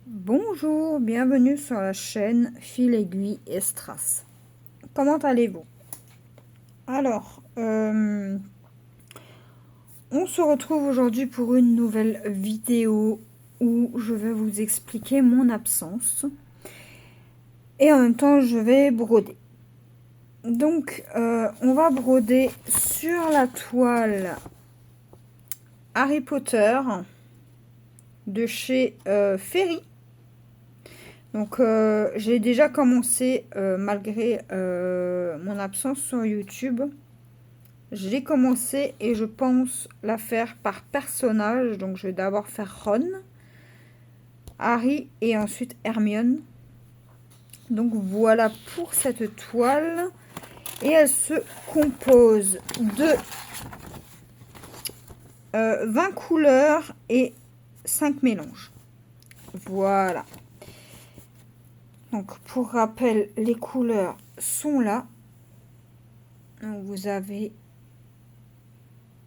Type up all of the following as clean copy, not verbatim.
Bonjour, bienvenue sur la chaîne Fil Aiguille et Strass. Comment allez-vous? Alors, on se retrouve aujourd'hui pour une nouvelle vidéo où je vais vous expliquer mon absence. Et en même temps, je vais broder. Donc, on va broder sur la toile Harry Potter de chez Ferry. Donc j'ai déjà commencé malgré mon absence sur YouTube. J'ai commencé et je pense la faire par personnage. Donc je vais d'abord faire Ron, Harry et ensuite Hermione. Donc voilà pour cette toile. Et elle se compose de 20 couleurs et 5 mélanges. Voilà. Donc pour rappel, les couleurs sont là. Donc vous avez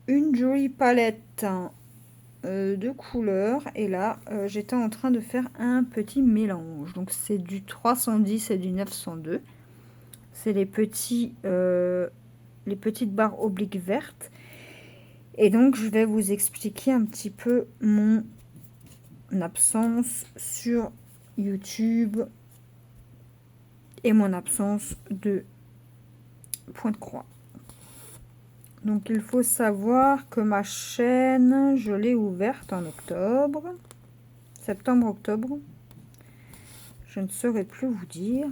une jolie palette de couleurs. Et là, j'étais en train de faire un petit mélange. Donc c'est du 310 et du 902. C'est les petites barres obliques vertes. Et donc je vais vous expliquer un petit peu mon absence sur YouTube et mon absence de point de croix. Donc il faut savoir que ma chaîne, je l'ai ouverte en octobre, septembre-octobre. Je ne saurais plus vous dire.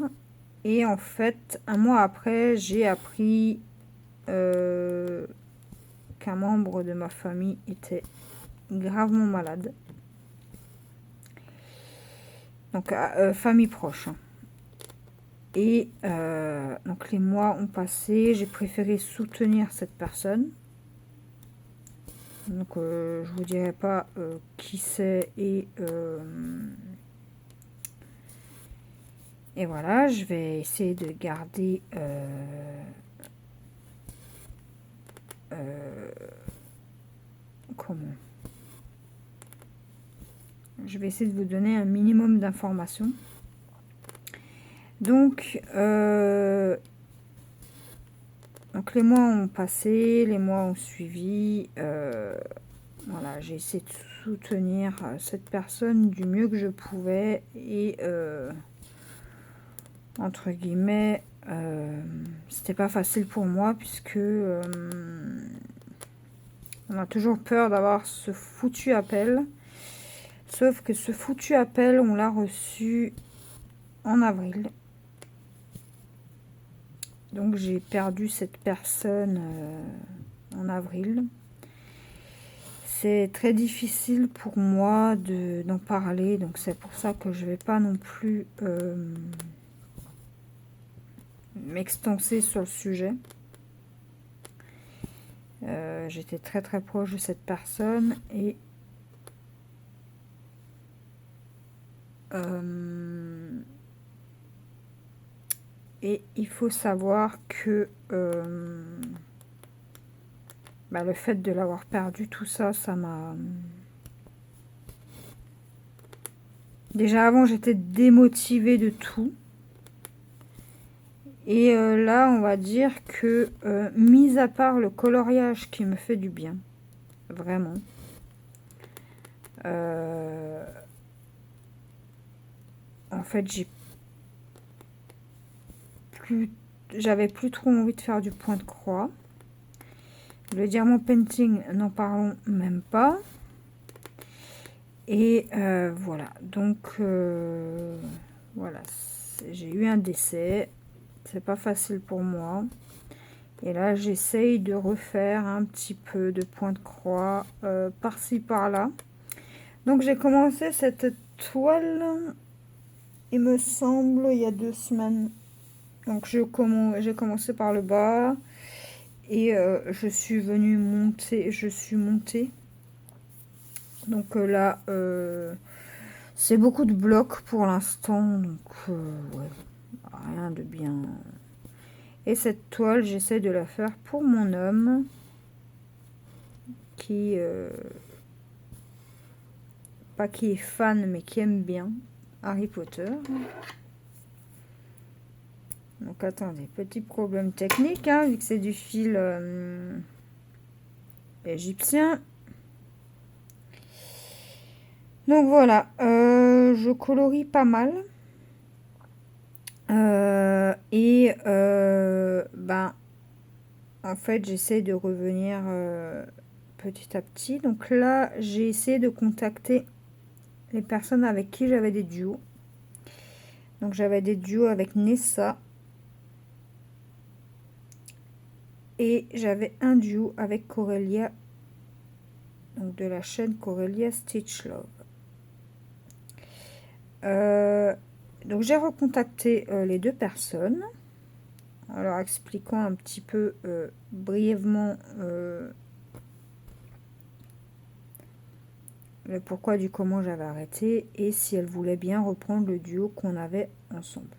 Et en fait, un mois après, j'ai appris qu'un membre de ma famille était gravement malade. Donc, famille proche. Et donc les mois ont passé, j'ai préféré soutenir cette personne. Donc je vous dirai pas qui c'est et voilà, je vais essayer de garder comment je vais essayer de vous donner un minimum d'informations. Donc les mois ont passé, les mois ont suivi. Voilà, j'ai essayé de soutenir cette personne du mieux que je pouvais. Et entre guillemets, c'était pas facile pour moi puisque on a toujours peur d'avoir ce foutu appel. Sauf que ce foutu appel, on l'a reçu en avril. Donc j'ai perdu cette personne en avril. C'est très difficile pour moi d'en parler, donc c'est pour ça que je vais pas non plus m'extenser sur le sujet. J'étais très très proche de cette personne et il faut savoir que le fait de l'avoir perdu, tout ça, ça m'a... Déjà avant, j'étais démotivée de tout. Et là, on va dire que, mis à part le coloriage qui me fait du bien, vraiment, en fait, j'avais plus trop envie de faire du point de croix. Le diamant painting, n'en parlons même pas. Et voilà, donc voilà, j'ai eu un décès. C'est pas facile pour moi. Et là, j'essaye de refaire un petit peu de point de croix par-ci, par-là. Donc, j'ai commencé cette toile, il me semble, il y a 2 semaines. Donc, j'ai commencé par le bas. Et je suis venue monter, Donc là, c'est beaucoup de blocs pour l'instant. Donc, ouais, rien de bien... Et cette toile, j'essaie de la faire pour mon homme qui, pas qui est fan, mais qui aime bien. Harry Potter. Donc attendez, petit problème technique, hein, vu que c'est du fil égyptien. Donc voilà, je colorie pas mal. Ben, en fait, j'essaie de revenir petit à petit. Donc là, j'ai essayé de contacter les personnes avec qui j'avais des duos. Donc j'avais des duos avec Nessa. Et j'avais un duo avec Corelia. Donc de la chaîne Corelia Stitch Love. Donc j'ai recontacté les deux personnes. En leur expliquant un petit peu brièvement le pourquoi du comment j'avais arrêté et si elles voulaient bien reprendre le duo qu'on avait ensemble.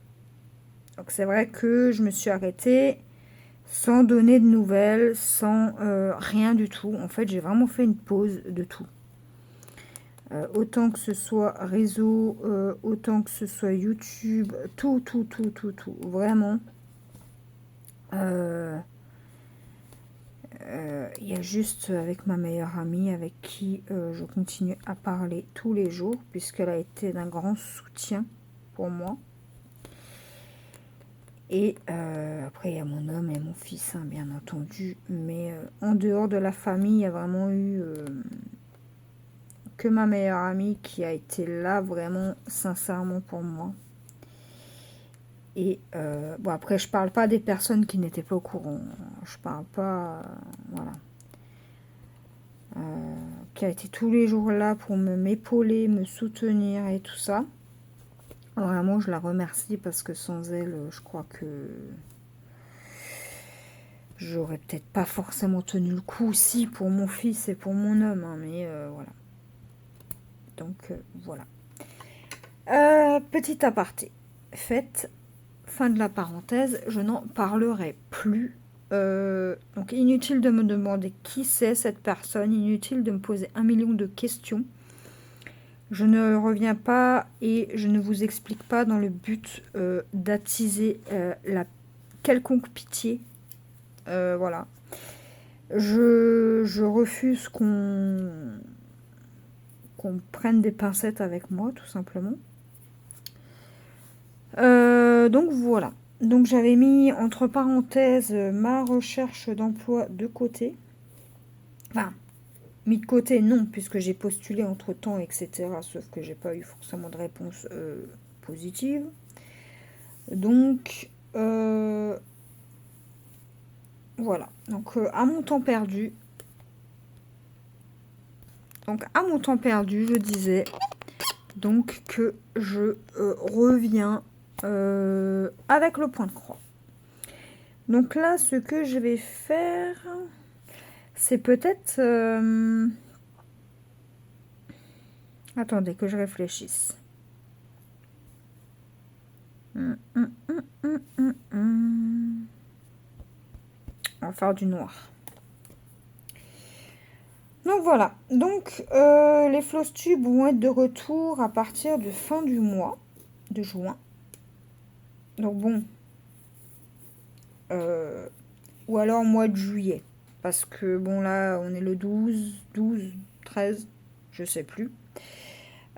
Donc c'est vrai que je me suis arrêtée sans donner de nouvelles, sans rien du tout. En fait, j'ai vraiment fait une pause de tout. Autant que ce soit réseau, autant que ce soit YouTube, tout. Vraiment. Il y a juste avec ma meilleure amie avec qui je continue à parler tous les jours puisqu'elle a été d'un grand soutien pour moi. Et après il y a mon homme et mon fils, hein, bien entendu. Mais en dehors de la famille, il y a vraiment eu que ma meilleure amie qui a été là vraiment sincèrement pour moi. Et bon, après je parle pas des personnes qui n'étaient pas au courant. Je parle pas, voilà. Qui a été tous les jours là pour m'épauler, me soutenir et tout ça. Vraiment, je la remercie parce que sans elle, je crois que j'aurais peut-être pas forcément tenu le coup aussi pour mon fils et pour mon homme, hein, mais voilà. Donc voilà. Petit aparté. Faites, fin de la parenthèse, je n'en parlerai plus. Donc inutile de me demander qui c'est cette personne, inutile de me poser 1 million de questions. Je ne reviens pas et je ne vous explique pas dans le but d'attiser la quelconque pitié. Voilà. Je refuse qu'on prenne des pincettes avec moi, tout simplement. Donc voilà. Donc j'avais mis entre parenthèses ma recherche d'emploi de côté. Enfin, mis de côté, non, puisque j'ai postulé entre-temps, etc. Sauf que j'ai pas eu forcément de réponse positive. Donc, voilà. Donc, à mon temps perdu. Donc, à mon temps perdu, je disais donc que je reviens avec le point de croix. Donc là, ce que je vais faire, c'est peut-être... attendez, que je réfléchisse. On va faire du noir. Donc voilà. Donc les floss tubes vont être de retour à partir de fin du mois de juin. Donc bon. Ou alors mois de juillet. Parce que bon là, on est le 12, 13, je sais plus.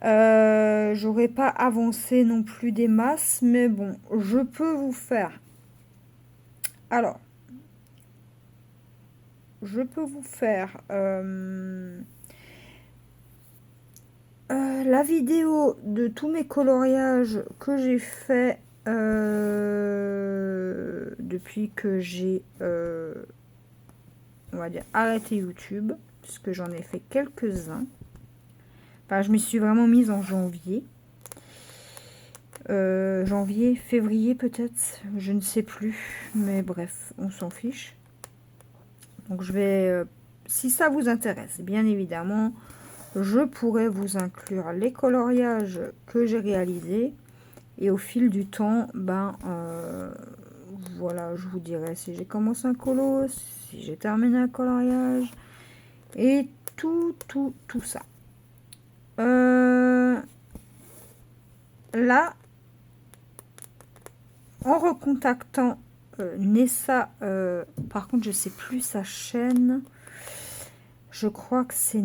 J'aurais pas avancé non plus des masses, mais bon, je peux vous faire. Alors, je peux vous faire la vidéo de tous mes coloriages que j'ai fait depuis que j'ai, on va dire, arrêté YouTube, puisque j'en ai fait quelques-uns. Enfin, je me suis vraiment mise en janvier. Janvier, février peut-être, je ne sais plus, mais bref, on s'en fiche. Donc je vais, si ça vous intéresse, bien évidemment, je pourrais vous inclure les coloriages que j'ai réalisés. Et au fil du temps, ben voilà, je vous dirai si j'ai commencé un colo, si j'ai terminé un coloriage, et tout ça. là, en recontactant Nessa, par contre, je sais plus sa chaîne. Je crois que c'est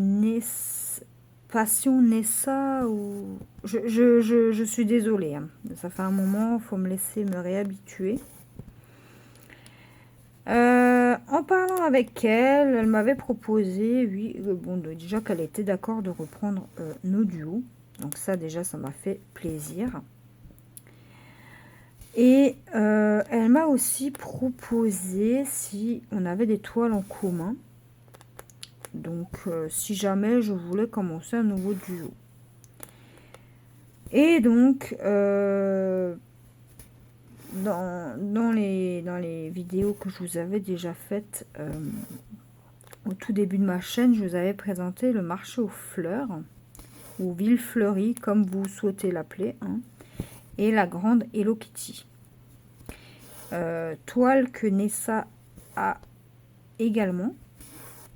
Passion Nessa ou... Je suis désolée. Hein. Ça fait un moment, il faut me laisser me réhabituer. En parlant avec elle, elle m'avait proposé, oui, bon, déjà qu'elle était d'accord de reprendre nos duos. Donc ça, déjà, ça m'a fait plaisir. Et elle m'a aussi proposé si on avait des toiles en commun. Donc, si jamais je voulais commencer un nouveau duo. Et donc, dans les vidéos que je vous avais déjà faites au tout début de ma chaîne, je vous avais présenté le marché aux fleurs, ou ville fleurie, comme vous souhaitez l'appeler, hein, et la grande Hello Kitty. Toile que Nessa a également.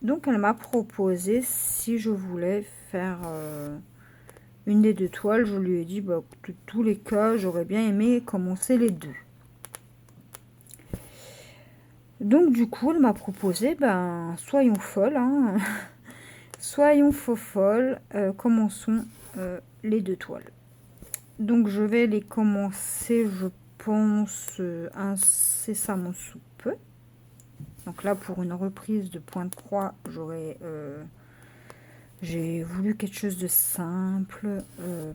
Donc elle m'a proposé si je voulais faire une des deux toiles. Je lui ai dit bah, de tous les cas j'aurais bien aimé commencer les deux. Donc du coup elle m'a proposé ben soyons folles, hein, soyons faux folles, commençons les deux toiles. Donc je vais les commencer je pense incessamment sous peu. Donc là pour une reprise de point de croix j'ai voulu quelque chose de simple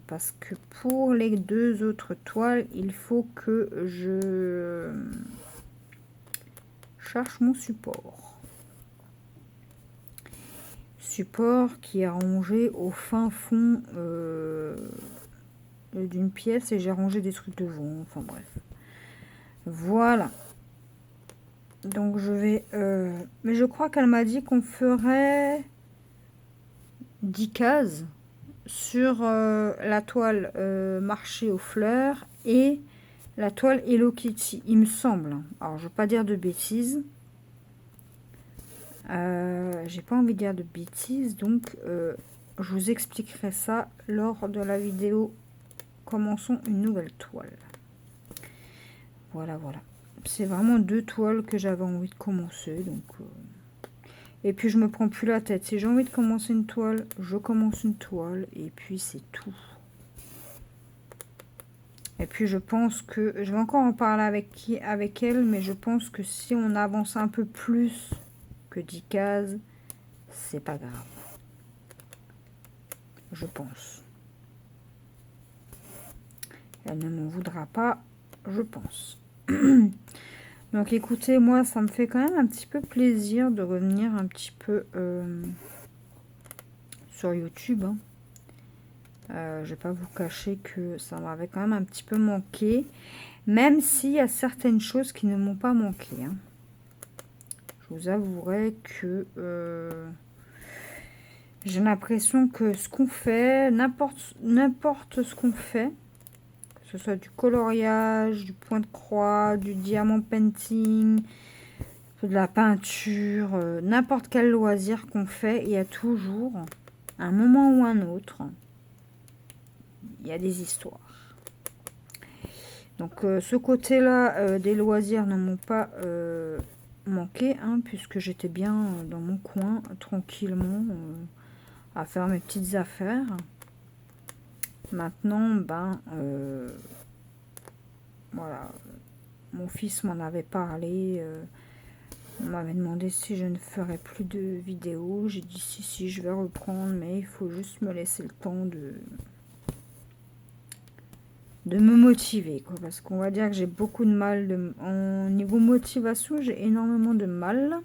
parce que pour les deux autres toiles, il faut que je cherche mon support. Support qui est rangé au fin fond d'une pièce et j'ai rangé des trucs devant. Enfin bref. Voilà. Donc je vais... mais je crois qu'elle m'a dit qu'on ferait 10 cases sur la toile marché aux fleurs et la toile Hello Kitty, il me semble. Alors, je ne veux pas dire de bêtises. J'ai pas envie de dire de bêtises, donc je vous expliquerai ça lors de la vidéo Commençons une nouvelle toile. Voilà, voilà. C'est vraiment deux toiles que j'avais envie de commencer, donc... Et puis je me prends plus la tête. Si j'ai envie de commencer une toile, je commence une toile. Et puis c'est tout. Et puis je pense que... Je vais encore en parler avec elle. Mais je pense que si on avance un peu plus que 10 cases, c'est pas grave. Je pense. Elle ne m'en voudra pas, je pense. Donc écoutez, moi ça me fait quand même un petit peu plaisir de revenir un petit peu sur YouTube. Hein. Je vais pas vous cacher que ça m'avait quand même un petit peu manqué. Même s'il y a certaines choses qui ne m'ont pas manqué. Hein. Je vous avouerai que j'ai l'impression que ce qu'on fait, n'importe ce qu'on fait, que ce soit du coloriage, du point de croix, du diamant painting, de la peinture, n'importe quel loisir qu'on fait, il y a toujours, un moment ou un autre, il y a des histoires. Donc ce côté-là des loisirs ne m'ont pas manqué, hein, puisque j'étais bien dans mon coin, tranquillement, à faire mes petites affaires. Maintenant, ben, voilà, mon fils m'en avait parlé, on m'avait demandé si je ne ferais plus de vidéos. J'ai dit si, je vais reprendre, mais il faut juste me laisser le temps de me motiver, quoi, parce qu'on va dire que j'ai beaucoup de mal en niveau motivation, j'ai énormément de mal.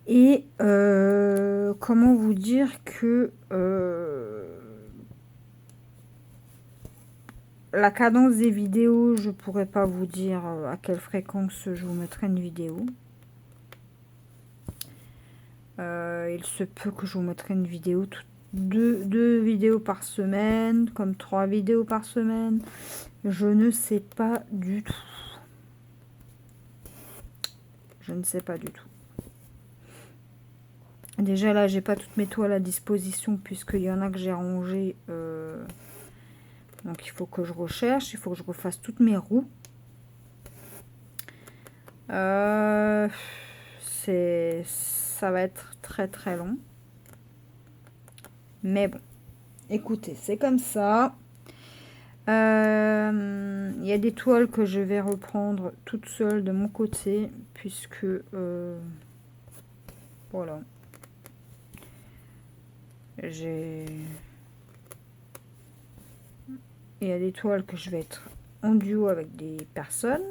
Et comment vous dire que la cadence des vidéos, je pourrais pas vous dire à quelle fréquence je vous mettrai une vidéo. Il se peut que je vous mettrai une vidéo, deux vidéos par semaine, comme 3 vidéos par semaine. Je ne sais pas du tout. Je ne sais pas du tout. Déjà là, j'ai pas toutes mes toiles à disposition puisqu'il y en a que j'ai rangées Donc il faut que je recherche, il faut que je refasse toutes mes roues. Ça va être très très long. Mais bon, écoutez, c'est comme ça. Il y a des toiles que je vais reprendre toute seule de mon côté, puisque voilà, il y a des toiles que je vais être en duo avec des personnes.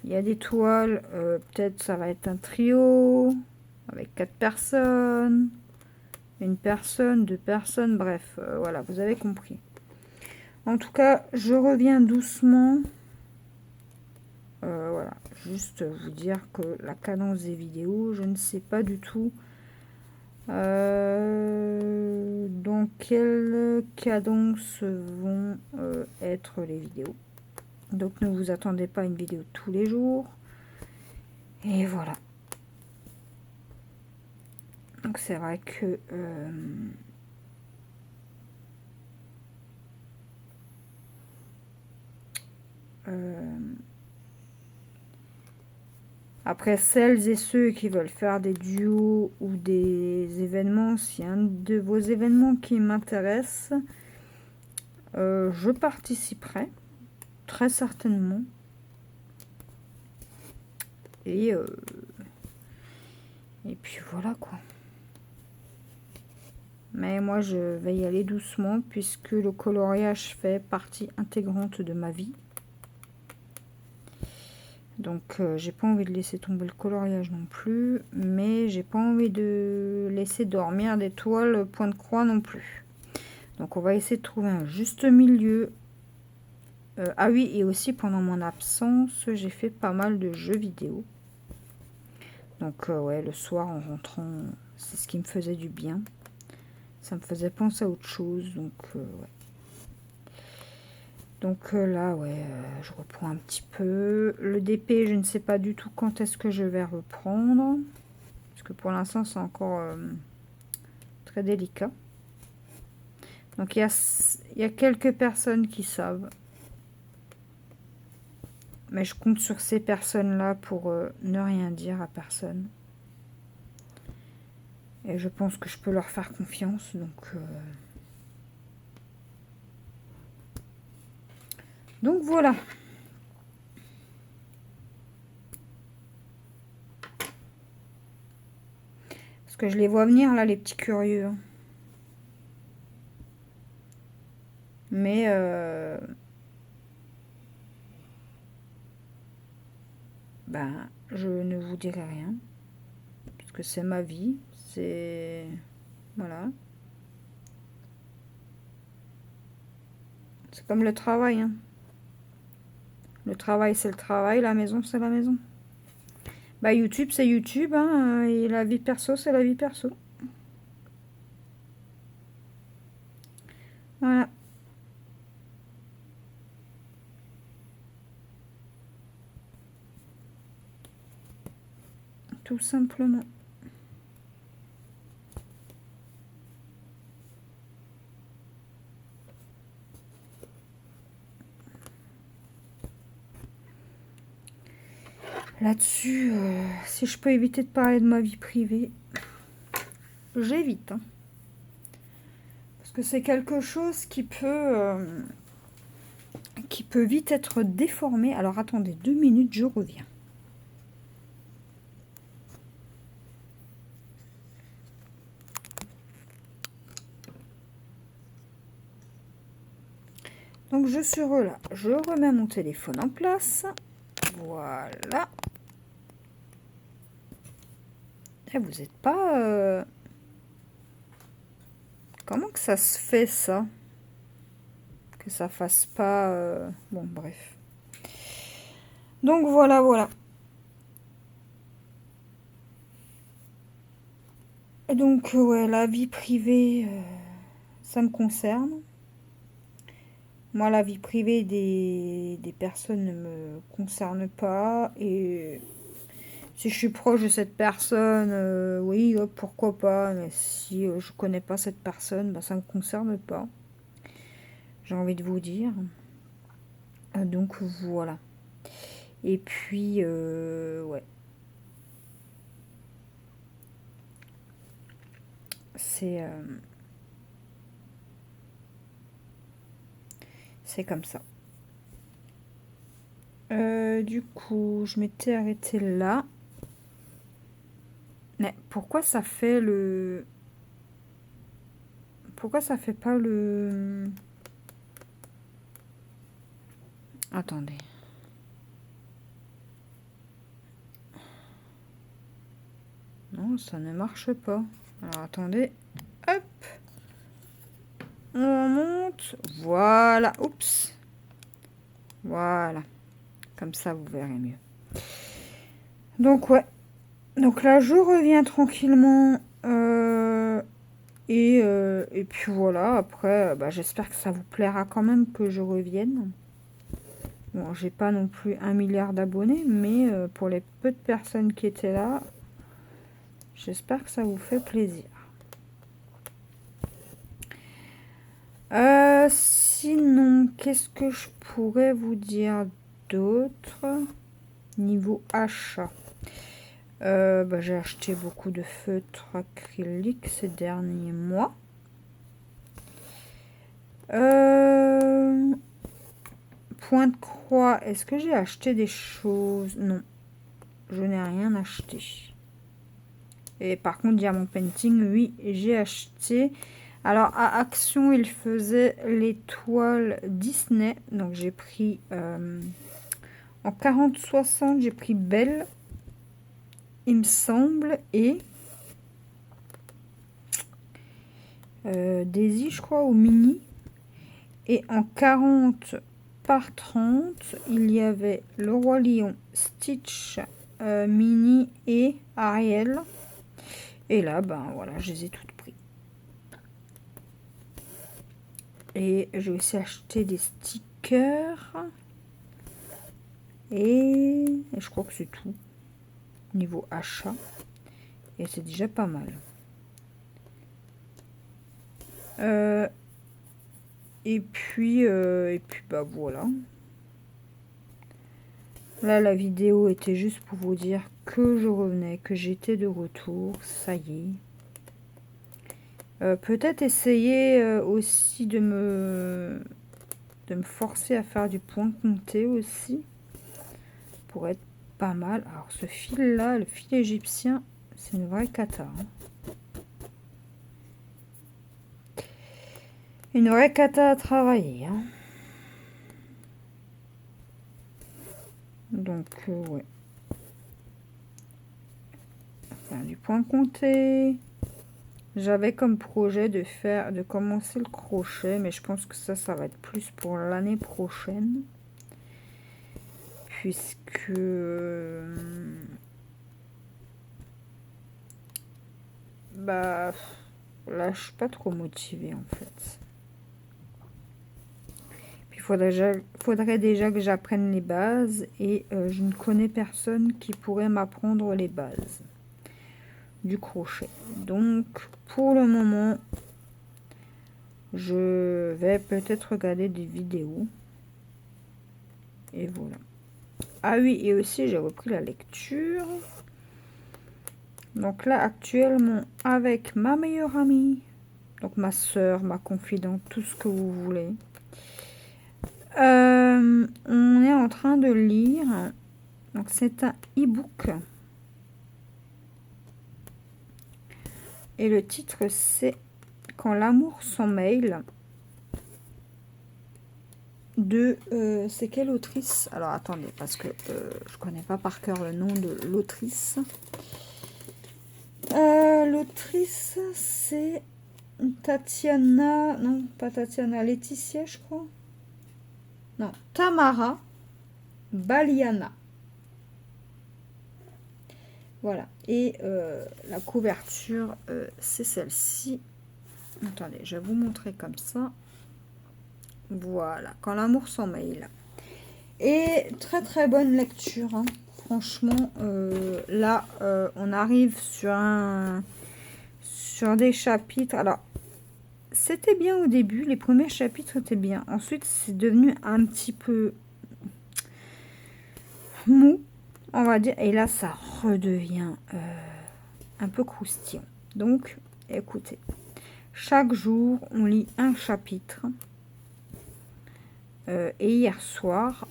Il y a des toiles, peut-être ça va être un trio avec 4 personnes, une personne, 2 personnes, bref, voilà, vous avez compris. En tout cas, je reviens doucement. Voilà, juste vous dire que la cadence des vidéos, je ne sais pas du tout dans quelle cadence vont être les vidéos. Donc ne vous attendez pas à une vidéo tous les jours. Et voilà. Donc c'est vrai que après, celles et ceux qui veulent faire des duos ou des événements, si un de vos événements qui m'intéresse, je participerai très certainement. Et puis voilà quoi. Mais moi je vais y aller doucement puisque le coloriage fait partie intégrante de ma vie. Donc j'ai pas envie de laisser tomber le coloriage non plus, mais j'ai pas envie de laisser dormir des toiles point de croix non plus. Donc on va essayer de trouver un juste milieu. Ah oui, et aussi pendant mon absence, j'ai fait pas mal de jeux vidéo. Donc ouais, le soir en rentrant, c'est ce qui me faisait du bien. Ça me faisait penser à autre chose, donc ouais. Donc là, ouais, je reprends un petit peu. Le DP, je ne sais pas du tout quand est-ce que je vais reprendre. Parce que pour l'instant, c'est encore très délicat. Donc il y a quelques personnes qui savent. Mais je compte sur ces personnes-là pour ne rien dire à personne. Et je pense que je peux leur faire confiance. Donc voilà. Parce que je les vois venir là, les petits curieux. Mais ben, je ne vous dirai rien. Parce que c'est ma vie. C'est... Voilà. C'est comme le travail. Hein. Le travail, c'est le travail. La maison, c'est la maison. Bah, YouTube, c'est YouTube. Hein, et la vie perso, c'est la vie perso. Voilà. Tout simplement. Là-dessus, si je peux éviter de parler de ma vie privée, j'évite. Hein. Parce que c'est quelque chose qui peut vite être déformé. Alors attendez 2 minutes, je reviens. Donc je suis là. Je remets mon téléphone en place. Voilà. Et vous n'êtes pas... Comment que ça se fait ça? Que ça fasse pas... Bon, bref. Donc voilà, voilà. Et donc, ouais, la vie privée, ça me concerne. Moi, la vie privée des personnes ne me concerne pas. Et si je suis proche de cette personne, oui, pourquoi pas. Mais si je connais pas cette personne, bah, ça ne me concerne pas. j'ai envie de vous dire. Donc voilà. Et puis, ouais. C'est comme ça. Du coup, je m'étais arrêtée là. Mais pourquoi ça fait le... Pourquoi ça fait pas le... Attendez. Non, ça ne marche pas. Alors, attendez. Hop. On monte. Voilà. Oups. Voilà. Comme ça, vous verrez mieux. Donc, ouais. Donc là, je reviens tranquillement. Et puis voilà. Après, bah, j'espère que ça vous plaira quand même que je revienne. Bon, j'ai pas non plus 1 milliard d'abonnés, mais pour les peu de personnes qui étaient là, j'espère que ça vous fait plaisir. Sinon, qu'est-ce que je pourrais vous dire d'autre niveau achat? Bah, j'ai acheté beaucoup de feutres acryliques ces derniers mois. Point de croix, est-ce que j'ai acheté des choses? Non, je n'ai rien acheté. Et par contre, Diamond Painting, oui, j'ai acheté. Alors, à Action, il faisait les toiles Disney. Donc, j'ai pris en 40-60, j'ai pris Belle, il me semble, et Daisy, je crois, ou Mini. Et en 40 par 30, il y avait le Roi Lion, Stitch, Mini et Ariel. Et là, ben voilà, je les ai toutes pris. Et j'ai aussi acheté des stickers. Et je crois que c'est tout niveau achat. Et c'est déjà pas mal. Et puis bah voilà. Là, la vidéo était juste pour vous dire que je revenais, que j'étais de retour. Ça y est. Peut-être essayer aussi de me forcer à faire du point compté aussi. Pour être pas mal. Alors, ce fil-là, le fil égyptien, c'est une vraie cata. Hein. Une vraie cata à travailler. Hein. Donc, ouais. Faire du point compté. J'avais comme projet de commencer le crochet, mais je pense que ça va être plus pour l'année prochaine. Puisque... bah... Là, je suis pas trop motivée, en fait. Il faudrait déjà que j'apprenne les bases et je ne connais personne qui pourrait m'apprendre les bases du crochet. Donc, pour le moment, je vais peut-être regarder des vidéos. Et voilà. Ah oui, et aussi, j'ai repris la lecture. Donc là, actuellement, avec ma meilleure amie, donc ma soeur, ma confidente, tout ce que vous voulez. On est en train de lire. Donc c'est un e-book. Et le titre c'est Quand l'amour s'en mêle. De c'est quelle autrice? Alors attendez, parce que je connais pas par cœur le nom de l'autrice. L'autrice c'est Tatiana, non pas Tatiana, Laetitia je crois. Non, Tamara Baliana. Voilà, et la couverture c'est celle-ci. Attendez, je vais vous montrer comme ça. Voilà, Quand l'amour s'en mêle. Et très très bonne lecture, hein. Franchement, là, on arrive sur des chapitres. Alors, c'était bien au début, les premiers chapitres étaient bien. Ensuite, c'est devenu un petit peu mou, on va dire. Et là, ça redevient un peu croustillant. Donc, écoutez, chaque jour, on lit un chapitre. Et hier soir,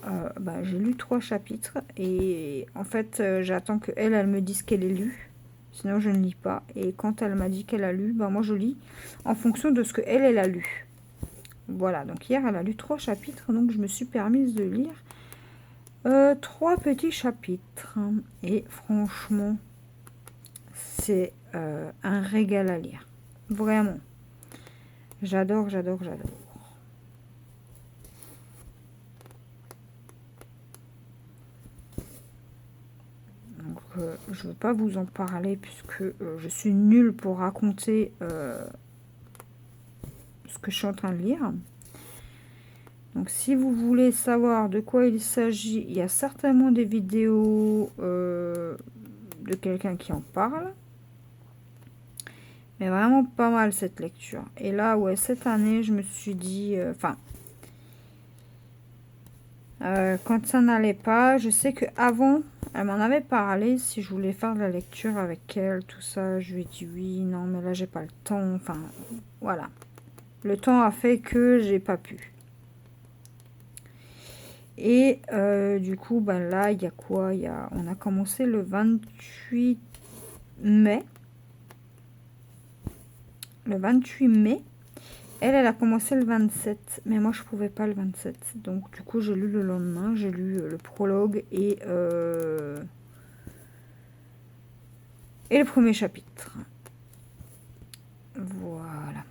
j'ai lu 3 chapitres. Et en fait, j'attends qu'elle, elle me dise qu'elle ait lu. Sinon, je ne lis pas. Et quand elle m'a dit qu'elle a lu, moi, je lis en fonction de ce qu'elle, elle a lu. Voilà, donc hier, elle a lu 3 chapitres. Donc, je me suis permise de lire 3 petits chapitres. Et franchement, c'est un régal à lire. Vraiment. J'adore, j'adore, j'adore. Je ne veux pas vous en parler puisque je suis nulle pour raconter ce que je suis en train de lire. Donc si vous voulez savoir de quoi il s'agit, il y a certainement des vidéos de quelqu'un qui en parle. Mais vraiment pas mal cette lecture. Et là, ouais, cette année, je me suis dit... quand ça n'allait pas, je sais qu'avant, elle m'en avait parlé, si je voulais faire de la lecture avec elle, tout ça, je lui ai dit oui, non, mais là, j'ai pas le temps, enfin, voilà. Le temps a fait que j'ai pas pu. Et du coup, là, il y a quoi? On a commencé le 28 mai. Le 28 mai. Elle a commencé le 27, mais moi je pouvais pas le 27. Donc du coup j'ai lu le lendemain, j'ai lu le prologue et le premier chapitre. Voilà.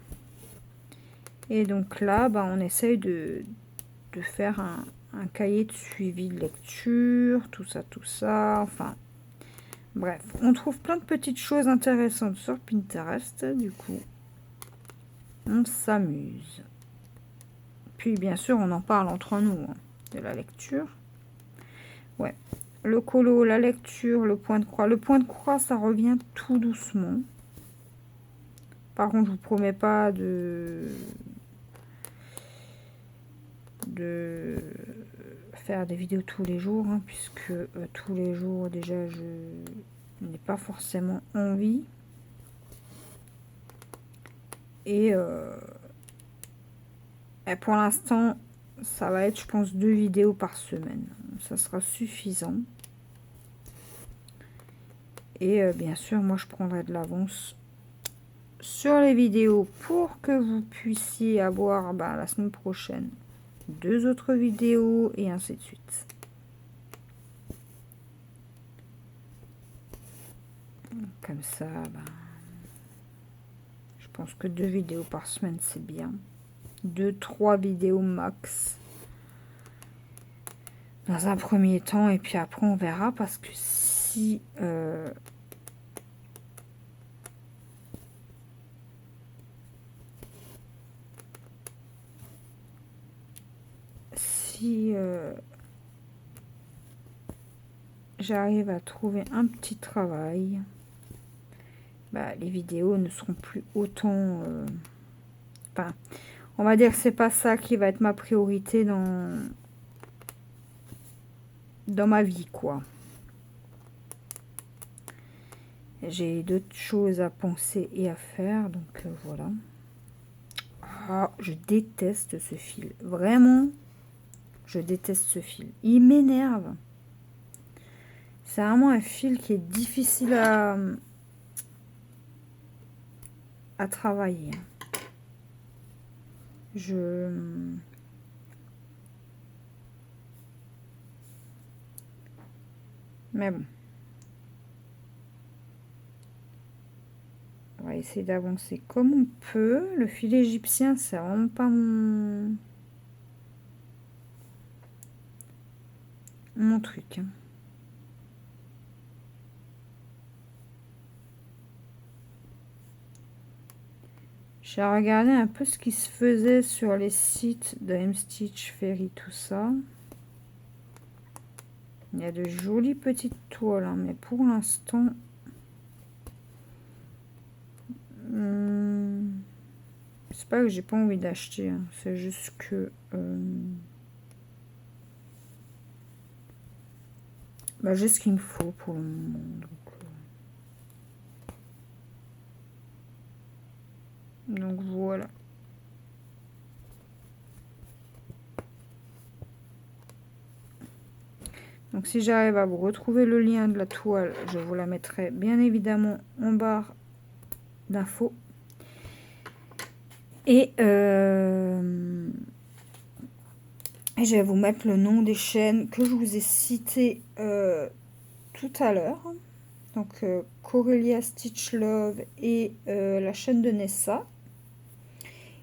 Et donc là, on essaye de faire un cahier de suivi de lecture, tout ça, enfin... Bref, on trouve plein de petites choses intéressantes sur Pinterest, du coup, on s'amuse. Puis bien sûr, on en parle entre nous, hein, de la lecture. Ouais, le colo, la lecture, le point de croix. Le point de croix, ça revient tout doucement. Par contre, je vous promets pas de faire des vidéos tous les jours, hein, puisque tous les jours, déjà, je n'ai pas forcément envie. Et pour l'instant, ça va être, je pense, 2 vidéos par semaine. Ça sera suffisant. Et bien sûr, moi, je prendrai de l'avance sur les vidéos pour que vous puissiez avoir la semaine prochaine 2 autres vidéos et ainsi de suite. Comme ça, je pense que 2 vidéos par semaine, c'est bien. 2-3 vidéos max. Dans un premier temps, et puis après, on verra, parce que si... j'arrive à trouver un petit travail, les vidéos ne seront plus autant... Enfin, on va dire que c'est pas ça qui va être ma priorité dans ma vie, quoi. J'ai d'autres choses à penser et à faire, donc voilà. Ah, je déteste ce fil. Vraiment, je déteste ce fil. Il m'énerve. C'est vraiment un fil qui est difficile à travailler. Mais bon. On va essayer d'avancer comme on peut. Le fil égyptien, c'est vraiment pas mon truc. Hein. J'ai regardé un peu ce qui se faisait sur les sites de M-Stitch, Ferry, tout ça. Il y a de jolies petites toiles, hein, mais pour l'instant... C'est pas que j'ai pas envie d'acheter, hein. C'est juste que... bah, j'ai ce qu'il me faut pour le moment. Donc voilà. Donc si j'arrive à vous retrouver le lien de la toile, je vous la mettrai bien évidemment en barre d'infos. Et je vais vous mettre le nom des chaînes que je vous ai citées tout à l'heure. Donc Corelia Stitch Love et la chaîne de Nessa.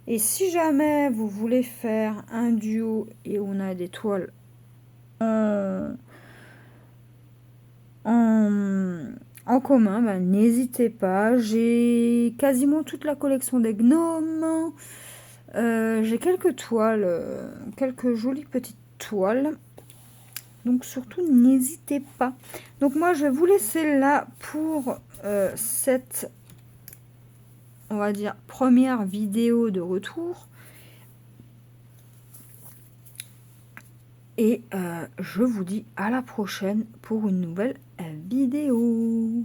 Et si jamais vous voulez faire un duo et on a des toiles en commun, ben, n'hésitez pas. J'ai quasiment toute la collection des gnomes. J'ai quelques toiles, quelques jolies petites toiles. Donc surtout, n'hésitez pas. Donc moi, je vais vous laisser là pour cette, on va dire, première vidéo de retour. Et je vous dis à la prochaine pour une nouvelle vidéo.